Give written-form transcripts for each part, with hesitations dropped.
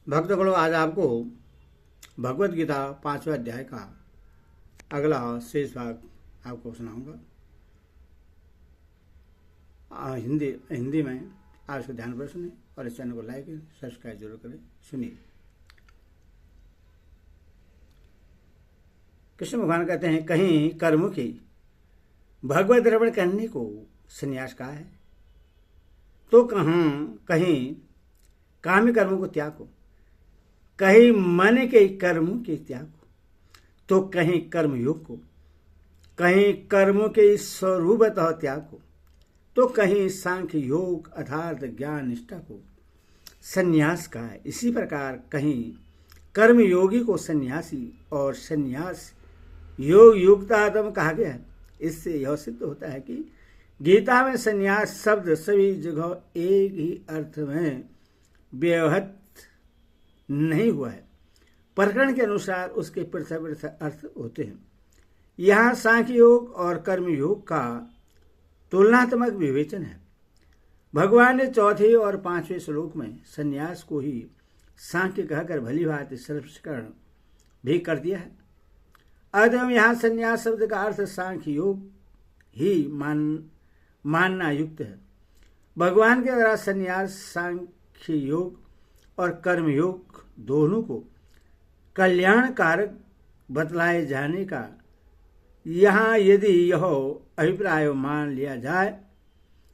भक्तगणों, आज आपको भगवत गीता 5वें अध्याय का अगला शेष भाग आपको सुनाऊंगा। हिंदी में आप इसको ध्यान पर सुने और इस चैनल को लाइक सब्सक्राइब जरूर करें। सुनिए। कृष्ण भगवान कहते हैं, कहीं कर्मुखी भगवत रमण करने को संन्यास कहा है तो कहीं काम्य कर्मों को त्याग को, कहीं मन के कर्मों के त्याग को, तो कहीं कर्मयोग को, कहीं कर्मों के स्वरूपतः त्याग को, तो कहीं सांख्य योग अर्थात ज्ञान निष्ठा को संन्यास कहा है। इसी प्रकार कहीं कर्मयोगी को सन्यासी और संन्यास योग युक्तात्म कहा गया है। इससे यह सिद्ध होता है कि गीता में संन्यास शब्द सभी जगह एक ही अर्थ में व्यवहित नहीं हुआ है। प्रकरण के अनुसार उसके पृथक पृथक अर्थ होते हैं। यहाँ सांख्य योग और कर्म योग का तुलनात्मक विवेचन है। भगवान ने चौथे और 5वें श्लोक में संन्यास को ही सांख्य कहकर भली भांति सर्वस्वीकरण भी कर दिया है। अतः यहाँ संन्यास शब्द का अर्थ सांख्य योग ही मानना युक्त है। भगवान के द्वारा संन्यास सांख्य योग और कर्म योग दोनों को कल्याणकारक बतलाए जाने का यहाँ यदि यह अभिप्राय मान लिया जाए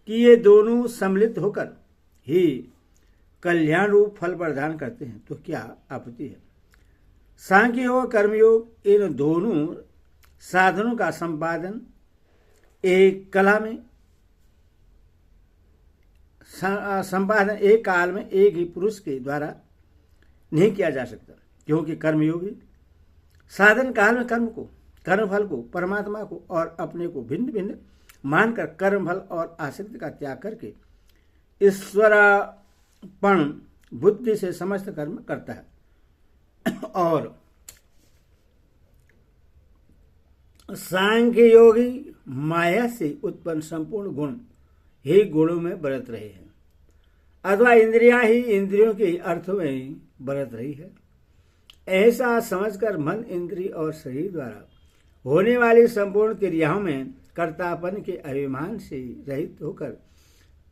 कि ये दोनों सम्मिलित होकर ही कल्याण रूप फल प्रदान करते हैं तो क्या आपत्ति है। सांख्य योग कर्मयोग इन दोनों साधनों का संपादन एक कला में संपादन एक काल में एक ही पुरुष के द्वारा नहीं किया जा सकता, क्योंकि कर्मयोगी साधन काल में कर्मफल को परमात्मा को और अपने को भिन्न भिन्न मानकर कर्मफल और आसक्ति का त्याग करके ईश्वरार्पण बुद्धि से समस्त कर्म करता है। और सांख्य योगी माया से उत्पन्न संपूर्ण गुण ही गुणों में बरत रहे हैं, अथवा इंद्रियां ही इंद्रियों के अर्थ में बरत रही है। ऐसा समझकर मन इंद्रिय और शरीर द्वारा होने वाली संपूर्ण क्रियाओं में कर्तापन के अभिमान से रहित होकर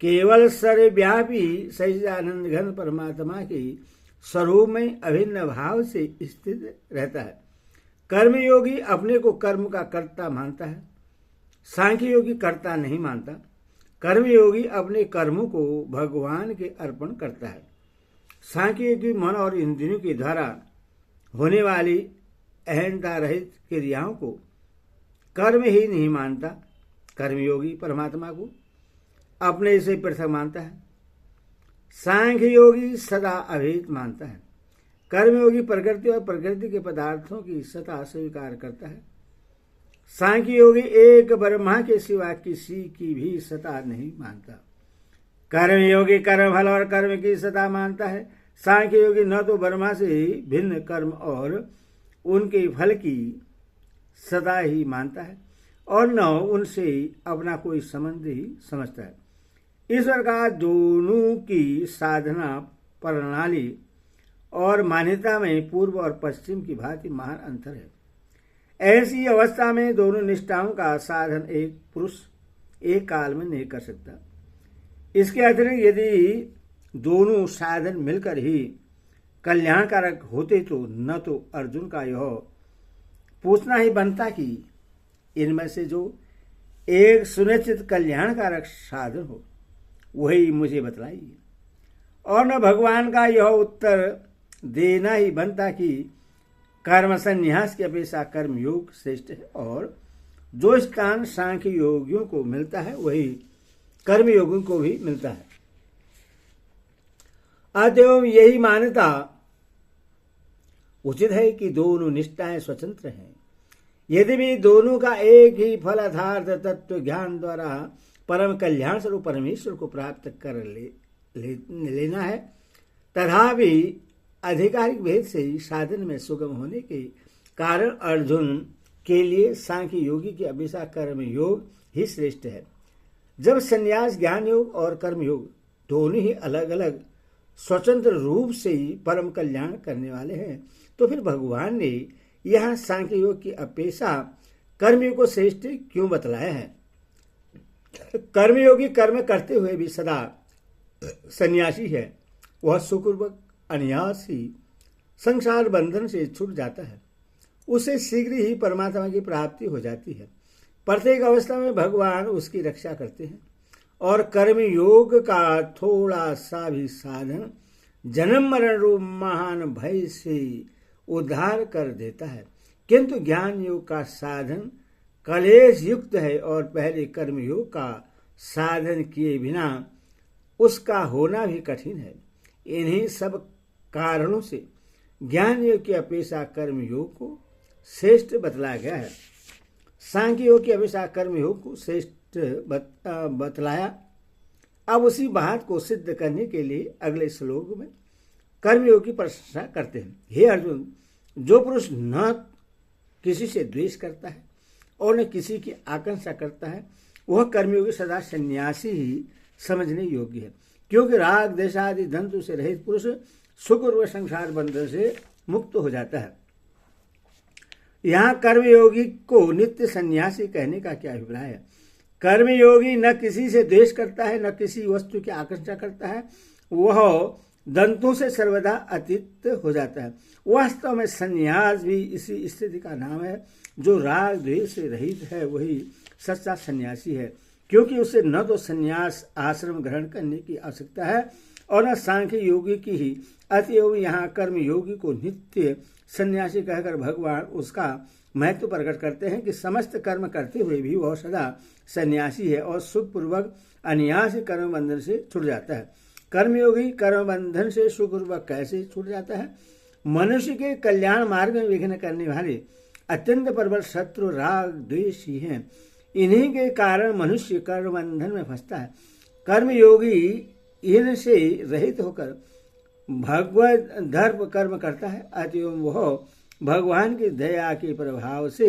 केवल सर्वव्यापी सच्चिदानंद घन परमात्मा के स्वरूप में अभिन्न भाव से स्थित रहता है। कर्मयोगी अपने को कर्म का कर्ता मानता है, सांख्य योगी कर्ता नहीं मानता। कर्मयोगी अपने कर्मों को भगवान के अर्पण करता है। सांख्य योगी मन और इंद्रियों के द्वारा होने वाली अहंता रहित क्रियाओं को कर्म ही नहीं मानता। कर्मयोगी परमात्मा को अपने से पृथक मानता है। सांख्य योगी सदा अभेद मानता है। कर्मयोगी प्रकृति और प्रकृति के पदार्थों की सता स्वीकार करता है। सांख्य योगी एक ब्रह्मा के सिवा किसी की भी सता नहीं मानता। कर्मयोगी कर्मफल और कर्म की सता मानता है। सांख्य योगी न तो ब्रह्मा से भिन्न कर्म और उनके फल की सता ही मानता है और न उनसे अपना कोई संबंध ही समझता है। ईश्वर का दोनों की साधना प्रणाली और मान्यता में पूर्व और पश्चिम की भांति महान अंतर है। ऐसी अवस्था में दोनों निष्ठाओं का साधन एक पुरुष एक काल में नहीं कर सकता। इसके अतिरिक्त यदि दोनों साधन मिलकर ही कल्याणकारक होते तो न तो अर्जुन का यह पूछना ही बनता कि इनमें से जो एक सुनिश्चित कल्याणकारक साधन हो वही मुझे बतलाइए, और न भगवान का यह उत्तर देना ही बनता कि कर्म संन्यास की अपेक्षा कर्म योग श्रेष्ठ है, और जो स्थान सांख्य योगियों को मिलता है वही कर्म योगियों को भी मिलता है। अतएव यही मान्यता उचित है कि दोनों निष्ठाएं स्वतंत्र हैं। यदि भी दोनों का एक ही फल अर्थात तत्व ज्ञान द्वारा परम कल्याण स्वरूप परमेश्वर को प्राप्त कर लेना है, तथापि आधिकारिक भेद से ही साधन में सुगम होने के कारण अर्जुन के लिए सांख्य योगी की अपेक्षा कर्म योग ही श्रेष्ठ है। जब संन्यास ज्ञान योग और कर्म योग दोनों ही अलग अलग स्वतंत्र रूप से ही परम कल्याण करने वाले हैं, तो फिर भगवान ने यहाँ सांख्य योग की अपेक्षा कर्मयोग को श्रेष्ठ क्यों बतलाया है? कर्मयोगी कर्म करते हुए भी सदा सन्यासी है। वह सुखपूर्वक अनायास ही संसार बंधन से छूट जाता है। उसे शीघ्र ही परमात्मा की प्राप्ति हो जाती है। प्रत्येक अवस्था में भगवान उसकी रक्षा करते हैं और कर्म योग का थोड़ा सा भी साधन जन्म मरण रूप महान भय से उद्धार कर देता है। किंतु ज्ञान योग का साधन कलेश युक्त है और पहले कर्म योग का साधन किए बिना उसका होना भी कठिन है। इन्हीं सब कारणों से ज्ञान योग की अपेक्षा कर्म योग को श्रेष्ठ बतलाया गया है। सांख्य योग की अपेक्षा कर्म योग को श्रेष्ठ बतलाया। अब उसी बात को सिद्ध करने के लिए अगले श्लोक में कर्मयोग की प्रशंसा करते हैं। हे अर्जुन, जो पुरुष न किसी से द्वेष करता है और न किसी की आकांक्षा करता है, वह कर्मयोगी सदा सन्यासी ही समझने योग्य है, क्योंकि राग देश आदि धंतु से रहित पुरुष सुख और संसार बंधन से मुक्त हो जाता है। यहाँ कर्मयोगी को नित्य सन्यासी कहने का क्या अभिप्राय है? कर्मयोगी न किसी से द्वेष करता है, न किसी वस्तु की आकांक्षा करता है, वह दंतों से सर्वदा अतीत हो जाता है। वास्तव में संन्यास भी इसी स्थिति का नाम है। जो राग द्वेष से रहित है वही सच्चा सन्यासी है, क्योंकि उसे न तो संन्यास आश्रम ग्रहण करने की आवश्यकता है और न सांख्य योगी की ही। अतएव यहाँ कर्म योगी को नित्य सन्यासी कहकर भगवान उसका महत्व प्रकट करते हैं कि समस्त कर्म करते हुए भी वह सदा सन्यासी है और सुखपूर्वक अनायास कर्म बंधन से छूट जाता है। कर्मयोगी कर्म बंधन से सुखपूर्वक कैसे छूट जाता है? मनुष्य के कल्याण मार्ग में विघ्न करने वाले अत्यंत प्रबल शत्रु राग द्वेष ही हैं। इन्हीं के कारण मनुष्य कर्म बंधन में फंसता है। कर्मयोगी इनसे रहित होकर भगवत धर्म कर्म करता है। अतएव वह भगवान की दया के प्रभाव से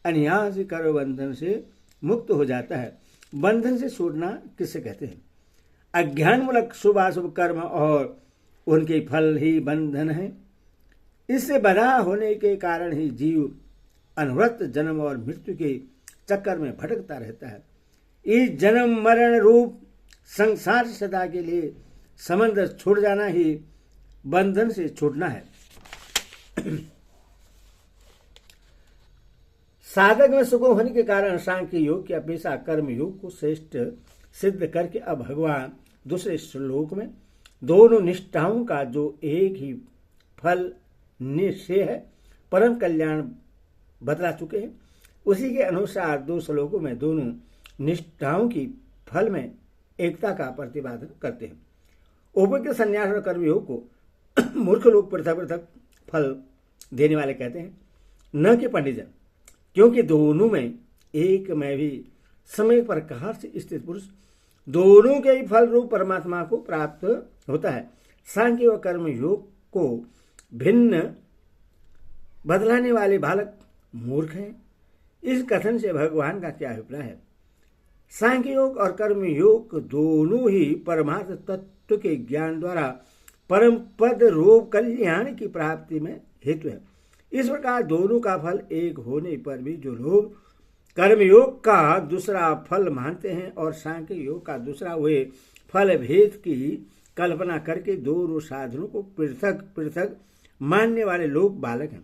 अनायास कर्म बंधन से मुक्त हो जाता है। बंधन से छूटना किसे कहते हैं? अज्ञान मूलक शुभाशुभ कर्म और उनके फल ही बंधन है। इससे बंधा होने के कारण ही जीव अनवरत जन्म और मृत्यु के चक्कर में भटकता रहता है। इस जन्म मरण रूप संसार सदा के लिए समंदर छोड़ जाना ही बंधन से छूटना है। साधक में सुगम होने के कारण सांख्य योग की अपेक्षा कर्म योग को श्रेष्ठ सिद्ध करके अब भगवान दूसरे श्लोक में दोनों निष्ठाओं का जो एक ही फल निश्चय है परम कल्याण बतला चुके हैं। उसी के अनुसार दो श्लोकों में दोनों निष्ठाओं की फल में एकता का प्रतिपादन करते हैं। उपयुक्त संन्यास और कर्मयोग को मूर्ख लोग पृथक पृथक फल देने वाले कहते हैं, न कि पंडितजन, क्योंकि दोनों में एक में भी समय प्रकार से स्थित पुरुष दोनों के ही फल रूप परमात्मा को प्राप्त होता है। सांख्य व कर्म योग को भिन्न बदलाने वाले बालक मूर्ख हैं। इस कथन से भगवान का क्या अभिप्राय है? सांख्य योग और कर्म योग दोनों ही परमार्थ तत्व के ज्ञान द्वारा परम पद रूप कल्याण की प्राप्ति में हेतु है। इस प्रकार दोनों का फल एक होने पर भी जो लोग कर्मयोग का दूसरा फल मानते हैं और सांख्य योग का दूसरा हुए फल भेद की कल्पना करके दोनों साधनों को पृथक पृथक मानने वाले लोग बालक हैं,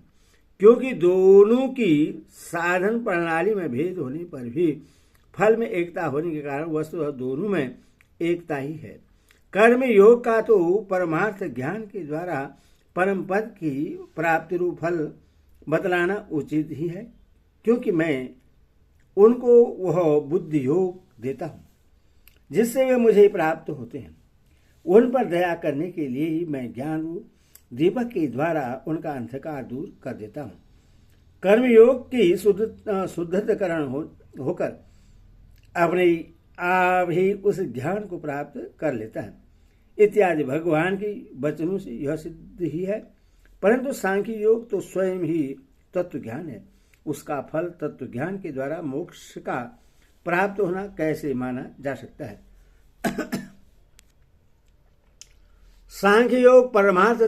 क्योंकि दोनों की साधन प्रणाली में भेद होने पर भी फल में एकता होने के कारण वस्तुतः दोनों में एकता ही है। कर्म योग का तो परमार्थ ज्ञान के द्वारा परम पद की प्राप्ति रूप फल बतलाना उचित ही है, क्योंकि मैं उनको वह बुद्धि योग देता हूँ जिससे वे मुझे प्राप्त होते हैं। उन पर दया करने के लिए ही मैं ज्ञान रूप दीपक के द्वारा उनका अंधकार दूर कर देता हूँ। कर्मयोग की शुद्धकरण होकर अपने आप ही उस ज्ञान को प्राप्त कर लेता है इत्यादि भगवान की वचनों से यह सिद्ध ही है। परंतु सांख्य योग तो स्वयं ही तत्व ज्ञान है। उसका फल तत्व ज्ञान के द्वारा मोक्ष का प्राप्त होना कैसे माना जा सकता है? सांख्य योग परमार्थ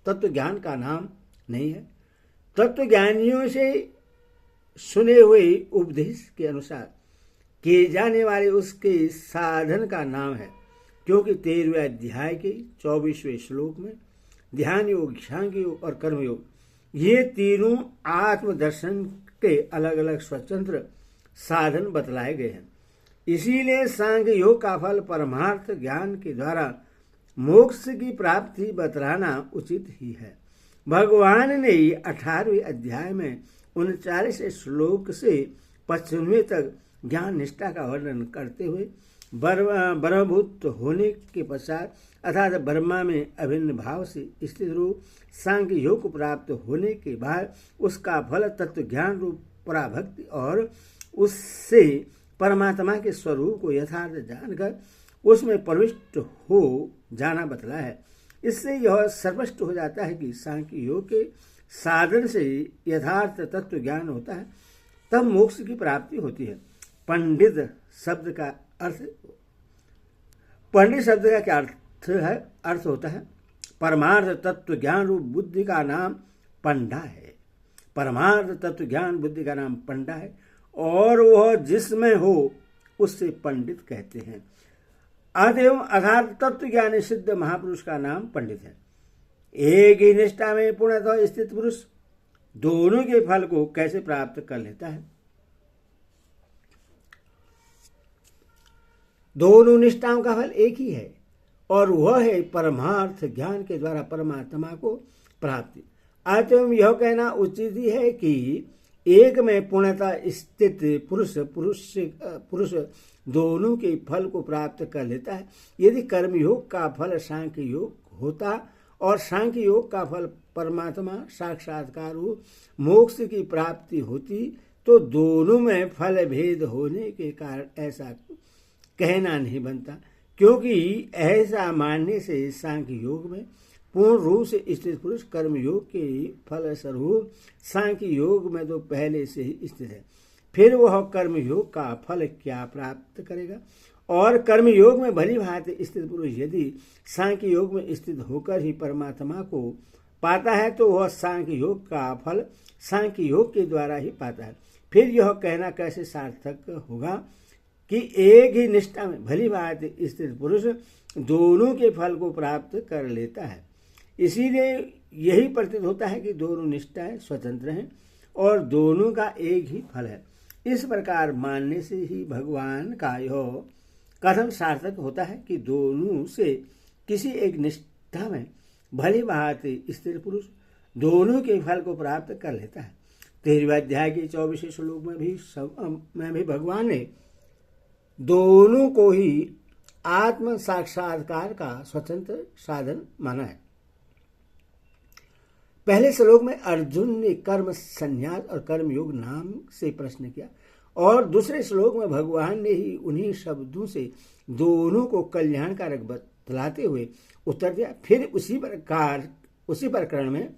तत्व ज्ञान का नाम नहीं है। तत्व ज्ञानियों से सुने हुए उपदेश के अनुसार किए जाने वाले उसके साधन का नाम है, क्योंकि 13वें अध्याय के 24वें श्लोक में ध्यान योग, सांख्य योग और कर्म योग ये तीनों आत्मदर्शन के अलग अलग स्वतंत्र साधन बतलाए गए हैं। इसीलिए सांख्य योग का फल परमार्थ ज्ञान के द्वारा मोक्ष की प्राप्ति बतलाना उचित ही है। भगवान ने 18वें अध्याय में 39 श्लोक से 25वें तक ज्ञान निष्ठा का वर्णन करते हुए ब्रह्मभूत होने के पश्चात अर्थात ब्रह्मा में अभिन्न भाव से स्थित रूप सांख्य योग को प्राप्त होने के बाद उसका फल तत्व ज्ञान रूप पराभक्ति और उससे परमात्मा के स्वरूप को यथार्थ जानकर उसमें प्रविष्ट हो जाना बतला है। इससे यह स्पष्ट हो जाता है कि सांख्य योग के साधन से यथार्थ तत्व ज्ञान होता है, तब मोक्ष की प्राप्ति होती है। पंडित शब्द का क्या अर्थ होता है? परमार्थ तत्व ज्ञान रूप बुद्धि का नाम पंडा है। परमार्थ तत्व ज्ञान बुद्धि का नाम पंडा है और वह जिसमें हो उससे पंडित कहते हैं। अतएव अर्थात तत्व ज्ञानी सिद्ध महापुरुष का नाम पंडित है। एक ही निष्ठा में पूर्णतः स्थित पुरुष दोनों के फल को कैसे प्राप्त कर लेता है? दोनों निष्ठाओं का फल एक ही है और वह है परमार्थ ज्ञान के द्वारा परमात्मा को प्राप्ति। अतएव यह कहना उचित ही है कि एक में पूर्णतः स्थित पुरुष दोनों के फल को प्राप्त कर लेता है। यदि कर्मयोग का फल सांख्य योग होता और सांख्य योग का फल परमात्मा साक्षात्कार मोक्ष की प्राप्ति होती तो दोनों में फल भेद होने के कारण ऐसा कहना नहीं बनता, क्योंकि ऐसा मानने से सांख्य योग में पूर्ण रूप से स्थित पुरुष कर्मयोग के फल स्वरूप सांख्य योग में तो पहले से ही स्थित है, फिर वह कर्मयोग का फल क्या प्राप्त करेगा? और कर्मयोग में भली भांति स्थित पुरुष यदि सांख्य योग में स्थित होकर ही परमात्मा को पाता है तो वह सांख्य योग का फल सांख्य योग के द्वारा ही पाता है। फिर यह कहना कैसे सार्थक होगा कि एक ही निष्ठा में भली भांति स्थित पुरुष दोनों के फल को प्राप्त कर लेता है। इसीलिए यही प्रतीत होता है कि दोनों निष्ठाएं स्वतंत्र हैं और दोनों का एक ही फल है। इस प्रकार मानने से ही भगवान का यह कथन सार्थक होता है कि दोनों से किसी एक निष्ठा में भली भांति स्थिर पुरुष दोनों के फल को प्राप्त कर लेता है। 13वें अध्याय के 24वें श्लोक में भी भगवान ने दोनों को ही आत्म साक्षात्कार का स्वतंत्र साधन माना है। पहले श्लोक में अर्जुन ने कर्म संन्यास और कर्म योग नाम से प्रश्न किया और दूसरे श्लोक में भगवान ने ही उन्हीं शब्दों से दोनों को कल्याणकारक बतलाते हुए उत्तर दिया। फिर उसी प्रकरण में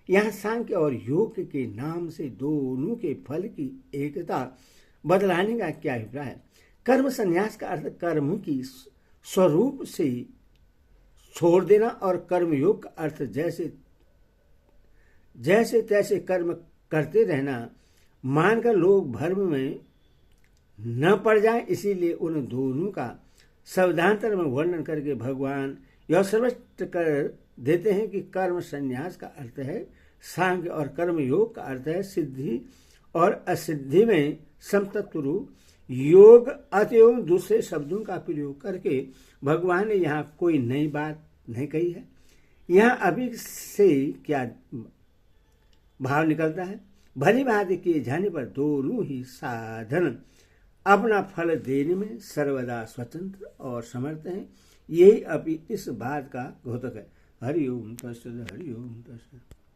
यहाँ सांख्य और योग के नाम से दोनों के फल की एकता बतलाने का क्या अभिप्राय है? कर्म संन्यास का अर्थ कर्म की स्वरूप से छोड़ देना और कर्मयोग का अर्थ जैसे तैसे कर्म करते रहना मानकर लोग भ्रम में न पड़ जाए। इसीलिए उन दोनों का शब्दांतर में वर्णन करके भगवान यह स्पष्ट कर देते हैं कि कर्म संन्यास का अर्थ है सांख्य और कर्म योग का अर्थ है सिद्धि और असिद्धि में समतत्व रूप योग। अतएव दूसरे शब्दों का प्रयोग करके भगवान ने यहाँ कोई नई बात नहीं कही है। यहाँ अभी से क्या भाव निकलता है? भली भांति किए जाने पर दोनों ही साधन अपना फल देने में सर्वदा स्वतंत्र और समर्थ हैं। यही अभी इस बात का द्योतक है। हरि ओम तत्सत, हरि ओम तत्सत।